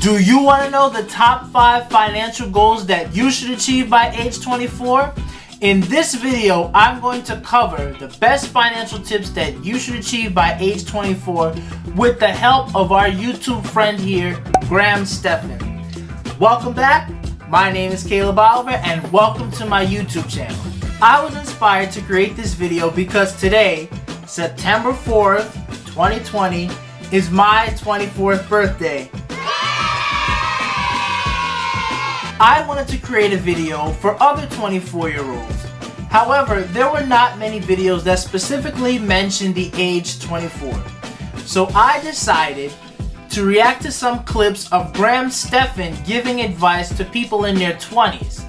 Do you want to know the top 5 financial goals that you should achieve by age 24? In this video, I'm going to cover the best financial tips that you should achieve by age 24 with the help of our YouTube friend here, Stephan. Welcome back. My name is Caleb Oliver and welcome to my YouTube channel. I was inspired to create this video because today, September 4th, 2020, is my 24th birthday. I wanted to create a video for other 24-year-olds. However, there were not many videos that specifically mentioned the age 24. So I decided to react to some clips of Stephan giving advice to people in their 20s.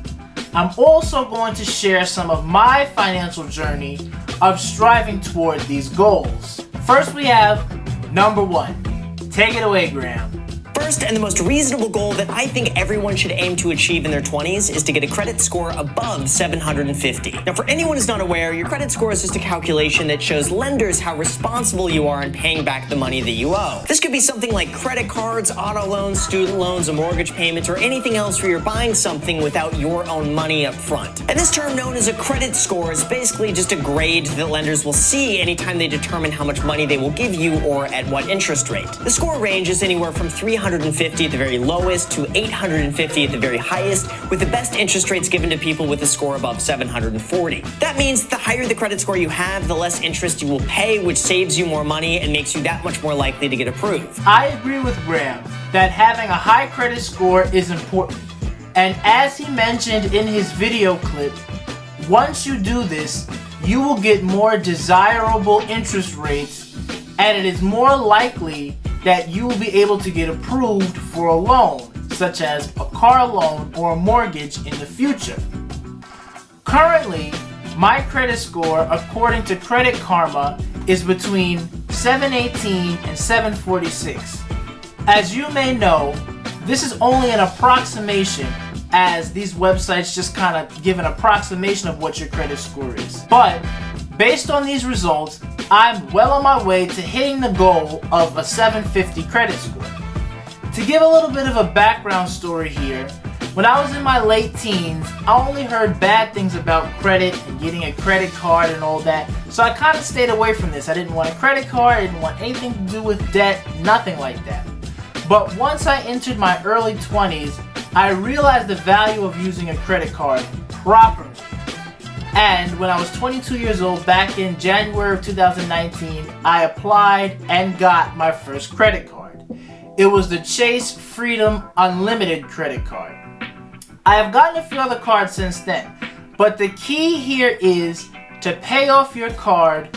I'm also going to share some of my financial journey of striving toward these goals. First we have number 1. Take it away, Graham. First and the most reasonable goal that I think everyone should aim to achieve in their 20s is to get a credit score above 750. Now, for anyone who's not aware, your credit score is just a calculation that shows lenders how responsible you are in paying back the money that you owe. This could be something like credit cards, auto loans, student loans, a mortgage payment, or anything else where you're buying something without your own money up front. And this term known as a credit score is basically just a grade that lenders will see anytime they determine how much money they will give you or at what interest rate. The score ranges anywhere from 350 at the very lowest to 850 at the very highest, with the best interest rates given to people with a score above 740. That means the higher the credit score you have, the less interest you will pay, which saves you more money and makes you that much more likely to get approved. I agree with Graham that having a high credit score is important. And as he mentioned in his video clip, once you do this, you will get more desirable interest rates, and it is more likely that you will be able to get approved for a loan, such as a car loan or a mortgage in the future. Currently, my credit score, according to Credit Karma, is between 718 and 746. As you may know, this is only an approximation, as these websites just kind of give an approximation of what your credit score is. But based on these results, I'm well on my way to hitting the goal of a 750 credit score. To give a little bit of a background story here, when I was in my late teens, I only heard bad things about credit and getting a credit card and all that, so I kind of stayed away from this. I didn't want a credit card, I didn't want anything to do with debt, nothing like that. But once I entered my early 20s, I realized the value of using a credit card properly. And when I was 22 years old, back in January of 2019, I applied and got my first credit card. It was the Chase Freedom Unlimited credit card. I have gotten a few other cards since then, but the key here is to pay off your card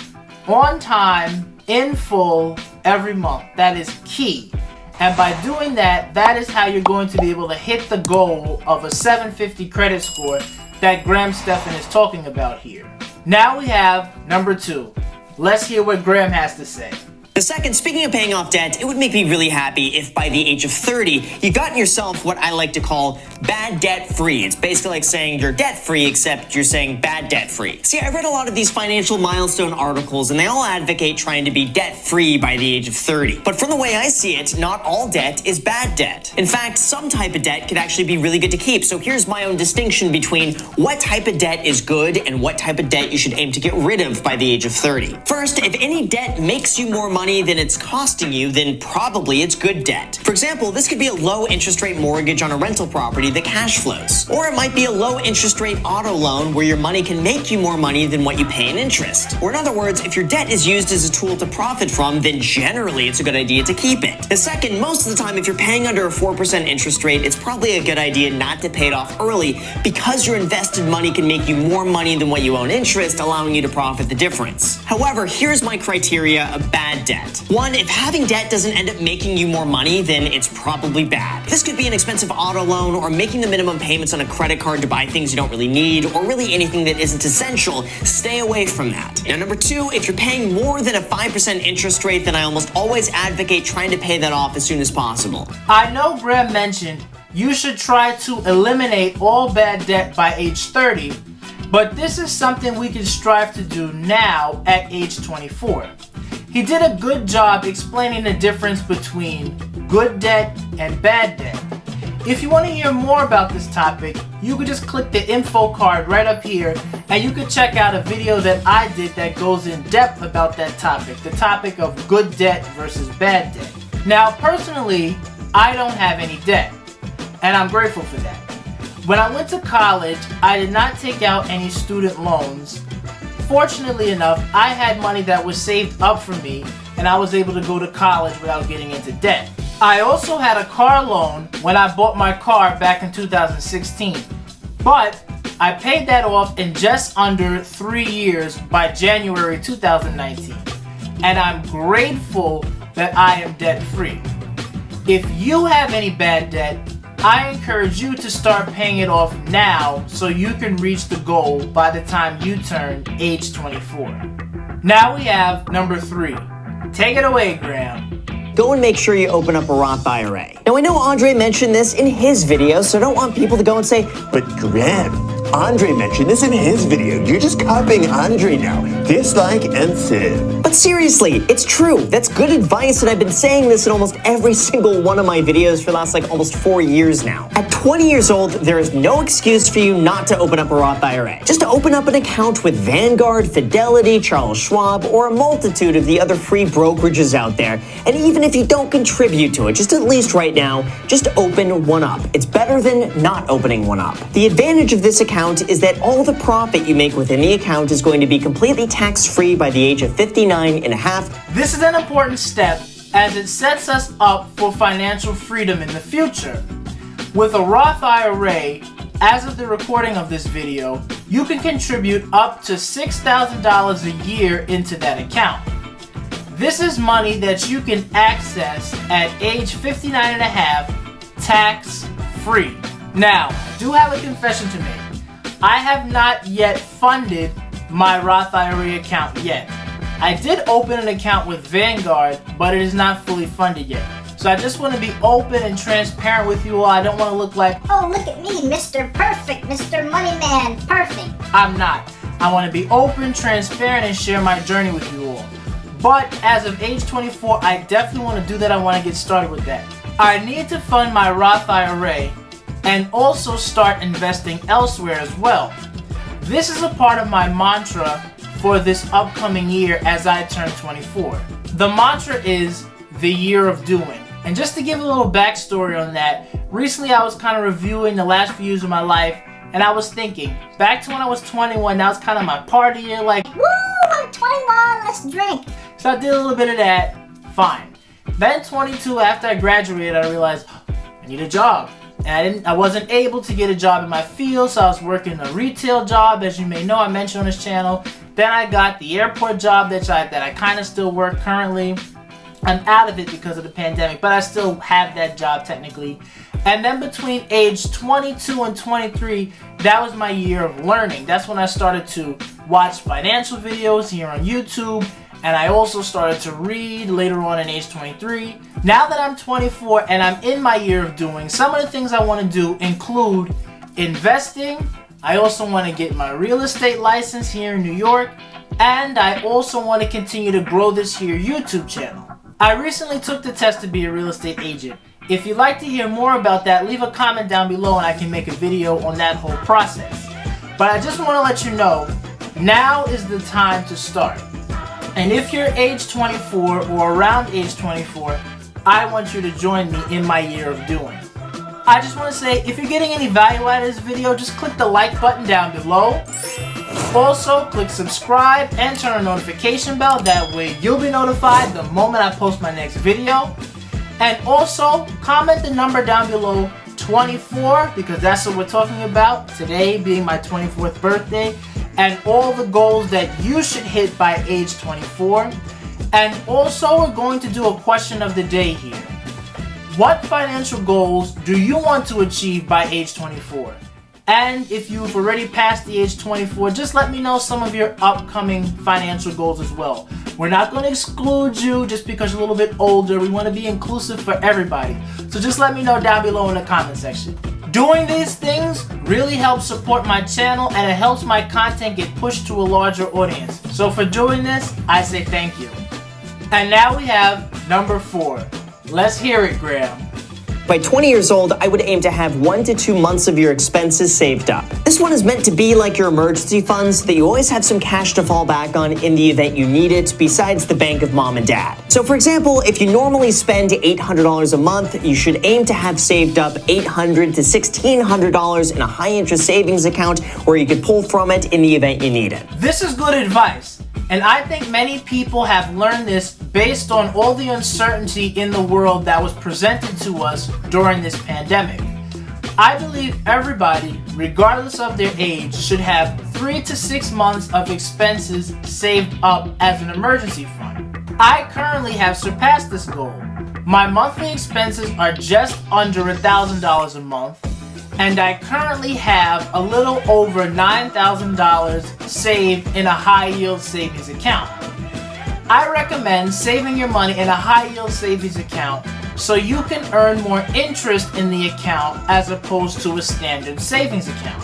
on time, in full, every month. That is key. And by doing that, that is how you're going to be able to hit the goal of a 750 credit score that Stephan is talking about here. Now we have number 2. Let's hear what Graham has to say. The second, speaking of paying off debt, it would make me really happy if by the age of 30, you've gotten yourself what I like to call bad debt free. It's basically like saying you're debt free, except you're saying bad debt free. See, I read a lot of these financial milestone articles, and they all advocate trying to be debt free by the age of 30. But from the way I see it, not all debt is bad debt. In fact, some type of debt could actually be really good to keep. So here's my own distinction between what type of debt is good and what type of debt you should aim to get rid of by the age of 30. First, if any debt makes you more money than it's costing you, then probably it's good debt. For example, this could be a low interest rate mortgage on a rental property that cash flows. Or it might be a low interest rate auto loan where your money can make you more money than what you pay in interest. Or in other words, if your debt is used as a tool to profit from, then generally it's a good idea to keep it. The second, most of the time if you're paying under a 4% interest rate, it's probably a good idea not to pay it off early because your invested money can make you more money than what you owe in interest, allowing you to profit the difference. However, here's my criteria of bad debt. 1, if having debt doesn't end up making you more money, then it's probably bad. This could be an expensive auto loan or making the minimum payments on a credit card to buy things you don't really need, or really anything that isn't essential. Stay away from that. Now, number 2, if you're paying more than a 5% interest rate, then I almost always advocate trying to pay that off as soon as possible. I know Graham mentioned you should try to eliminate all bad debt by age 30, but this is something we can strive to do now at age 24. He did a good job explaining the difference between good debt and bad debt. If you want to hear more about this topic, you could just click the info card right up here and you can check out a video that I did that goes in depth about that topic, the topic of good debt versus bad debt. Now, personally, I don't have any debt, and I'm grateful for that. When I went to college, I did not take out any student loans. Fortunately enough, I had money that was saved up for me, and I was able to go to college without getting into debt. I also had a car loan when I bought my car back in 2016, but I paid that off in just under 3 years by January 2019, and I'm grateful that I am debt-free. If you have any bad debt, I encourage you to start paying it off now so you can reach the goal by the time you turn age 24. Now we have number 3. Take it away, Graham. Go and make sure you open up a Roth IRA. Now, I know Andre mentioned this in his video, so I don't want people to go and say, "But Graham, Andre mentioned this in his video. You're just copying Andre now. Dislike and sib." but seriously, it's true. That's good advice, and I've been saying this in almost every single one of my videos for the last almost 4 years now. At 20 years old, there is no excuse for you not to open up a Roth IRA. Just to open up an account with Vanguard, Fidelity, Charles Schwab, or a multitude of the other free brokerages out there. And even if you don't contribute to it, just at least right now, just open one up. It's better than not opening one up. The advantage of this account is that all the profit you make within the account is going to be completely tax-free by the age of 59 and a half. This is an important step as it sets us up for financial freedom in the future. With a Roth IRA, as of the recording of this video, you can contribute up to $6,000 a year into that account. This is money that you can access at age 59 and a half, tax-free. Now, I do have a confession to make. I have not yet funded my Roth IRA account yet. I did open an account with Vanguard, but it is not fully funded yet. So I just want to be open and transparent with you all. I don't want to look like, "Oh, look at me, Mr. Perfect, Mr. Money Man, perfect." I'm not. I want to be open, transparent, and share my journey with you all. But as of age 24, I definitely want to do that. I want to get started with that. I need to fund my Roth IRA and also start investing elsewhere as well. This is a part of my mantra for this upcoming year as I turn 24. The mantra is the year of doing. And just to give a little backstory on that, recently I was kind of reviewing the last few years of my life, and I was thinking, back to when I was 21, that was kind of my party year, like, Woo, I'm 21, let's drink. so I did a little bit of that, fine. Then 22, after I graduated, I realized, I need a job. And I wasn't able to get a job in my field, so I was working a retail job, as you may know, I mentioned on this channel. Then I got the airport job that I kind of still work currently. I'm out of it because of the pandemic, but I still have that job technically. And then between age 22 and 23, that was my year of learning. That's when I started to watch financial videos here on YouTube, and I also started to read later on in age 23. Now that I'm 24 and I'm in my year of doing, some of the things I want to do include investing. I also want to get my real estate license here in New York, and I also want to continue to grow this here YouTube channel. I recently took the test to be a real estate agent. If you'd like to hear more about that, leave a comment down below and I can make a video on that whole process. But I just want to let you know, now is the time to start. And if you're age 24 or around age 24, I want you to join me in my year of doing. I just want to say, if you're getting any value out of this video, just click the like button down below. Also, click subscribe and turn on the notification bell. That way you'll be notified the moment I post my next video. And also, comment the number down below, 24, because that's what we're talking about. Today being my 24th birthday. And all the goals that you should hit by age 24. And also, we're going to do a question of the day here. What financial goals do you want to achieve by age 24? And if you've already passed the age 24, just let me know some of your upcoming financial goals as well. We're not going to exclude you just because you're a little bit older. We want to be inclusive for everybody. So just let me know down below in the comment section. Doing these things really helps support my channel, and it helps my content get pushed to a larger audience. So for doing this, I say thank you. And now we have number 4. Let's hear it, Graham. By 20 years old, I would aim to have 1 to 2 months of your expenses saved up. This one is meant to be like your emergency funds, so that you always have some cash to fall back on in the event you need it, besides the bank of mom and dad. So for example, if you normally spend $800 a month, you should aim to have saved up $800 to $1,600 in a high interest savings account where you could pull from it in the event you need it. This is good advice. And I think many people have learned this based on all the uncertainty in the world that was presented to us during this pandemic. I believe everybody, regardless of their age, should have 3 to 6 months of expenses saved up as an emergency fund. I currently have surpassed this goal. My monthly expenses are just under $1,000 a month, and I currently have a little over $9,000 saved in a high-yield savings account. I recommend saving your money in a high-yield savings account so you can earn more interest in the account as opposed to a standard savings account.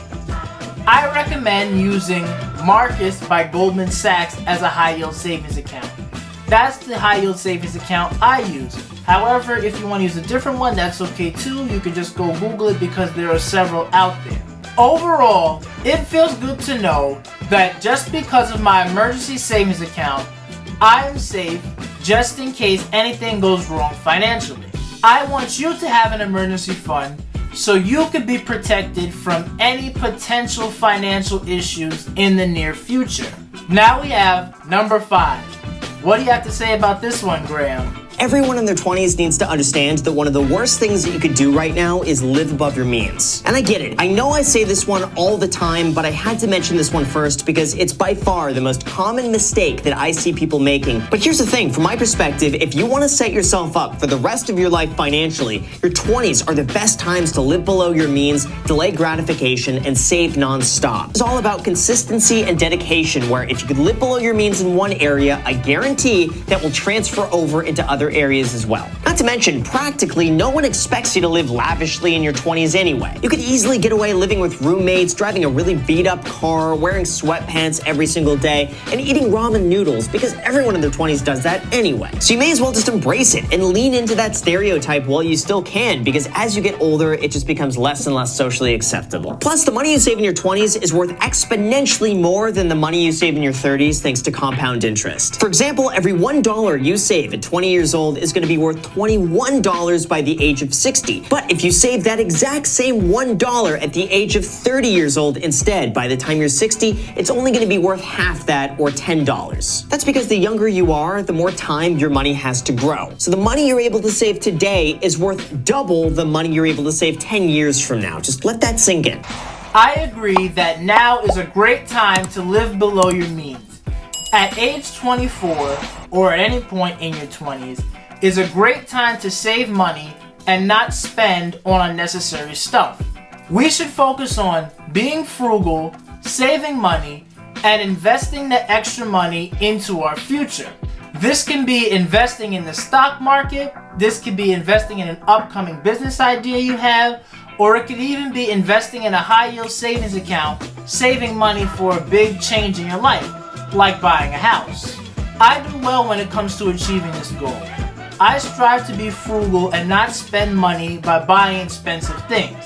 I recommend using Marcus by Goldman Sachs as a high-yield savings account. That's the high-yield savings account I use. However, if you want to use a different one, that's okay too. You can just go Google it because there are several out there. Overall, it feels good to know that just because of my emergency savings account, I am safe just in case anything goes wrong financially. I want you to have an emergency fund so you can be protected from any potential financial issues in the near future. Now we have number 5. What do you have to say about this one, Graham? Everyone in their 20s needs to understand that one of the worst things that you could do right now is live above your means. And I get it. I know I say this one all the time, but I had to mention this one first because it's by far the most common mistake that I see people making. But here's the thing, from my perspective, if you want to set yourself up for the rest of your life financially, your 20s are the best times to live below your means, delay gratification, and save non-stop. It's all about consistency and dedication, where if you could live below your means in one area, I guarantee that will transfer over into other areas as well. Not to mention, practically no one expects you to live lavishly in your 20s anyway. You could easily get away living with roommates, driving a really beat up car, wearing sweatpants every single day, and eating ramen noodles because everyone in their 20s does that anyway. So you may as well just embrace it and lean into that stereotype while you still can, because as you get older, it just becomes less and less socially acceptable. Plus, the money you save in your 20s is worth exponentially more than the money you save in your 30s thanks to compound interest. For example, every $1 you save at 20 years old is going to be worth $21 by the age of 60. But if you save that exact same $1 at the age of 30 years old instead, by the time you're 60, it's only going to be worth half that, or $10. That's because the younger you are, the more time your money has to grow. So the money you're able to save today is worth double the money you're able to save 10 years from now. Just let that sink in. I agree that now is a great time to live below your means. At age 24, or at any point in your 20s, is a great time to save money and not spend on unnecessary stuff. We should focus on being frugal, saving money, and investing the extra money into our future. This can be investing in the stock market, this could be investing in an upcoming business idea you have, or it could even be investing in a high-yield savings account, saving money for a big change in your life, like buying a house. I do well when it comes to achieving this goal. I strive to be frugal and not spend money by buying expensive things.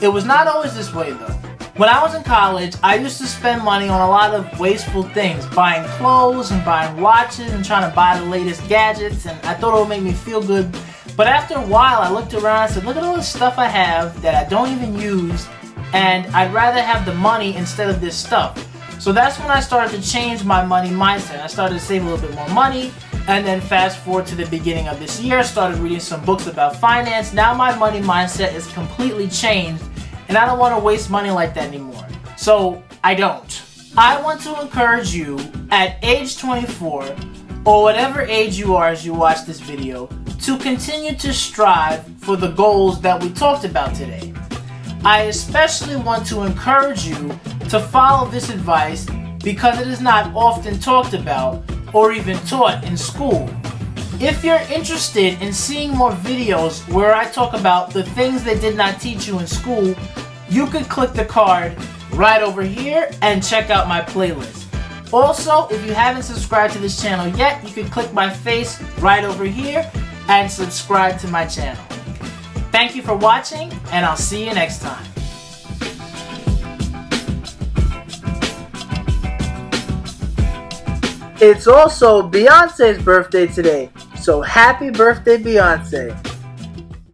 It was not always this way though. When I was in college, I used to spend money on a lot of wasteful things, buying clothes and buying watches and trying to buy the latest gadgets, and I thought it would make me feel good. But after a while, I looked around and said, look at all the stuff I have that I don't even use, and I'd rather have the money instead of this stuff. So that's when I started to change my money mindset. I started to save a little bit more money, and then fast forward to the beginning of this year, started reading some books about finance. Now my money mindset is completely changed, and I don't want to waste money like that anymore. So I don't. I want to encourage you at age 24, or whatever age you are as you watch this video, to continue to strive for the goals that we talked about today. I especially want to encourage you to follow this advice because it is not often talked about or even taught in school. If you're interested in seeing more videos where I talk about the things they did not teach you in school, you could click the card right over here and check out my playlist. Also, if you haven't subscribed to this channel yet, you can click my face right over here and subscribe to my channel. Thank you for watching, and I'll see you next time. It's also Beyonce's birthday today, so happy birthday, Beyonce.